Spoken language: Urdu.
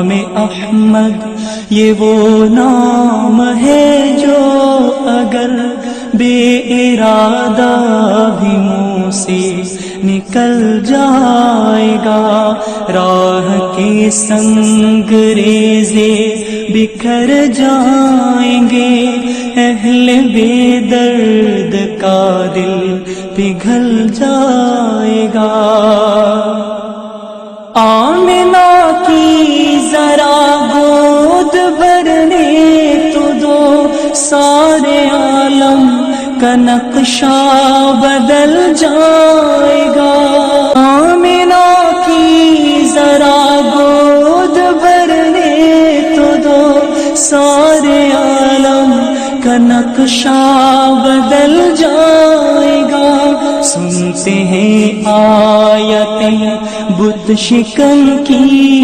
نام احمد یہ وہ نام ہے جو اگر بے ارادہ بھی منہ سے نکل جائے گا، راہ کے سنگ ریزے بکھر جائیں گے، اہل بے درد کا دل پگھل جائے گا۔ آمنہ کی ذرا گود بھرنے تو دو، سارے عالم کا نقشہ بدل جائے گا۔ آمنہ کی ذرا گود بھرنے تو دو، سارے عالم کا نقشہ بدل جائے گا۔ سنتے ہیں آیتیں بت شکن کی،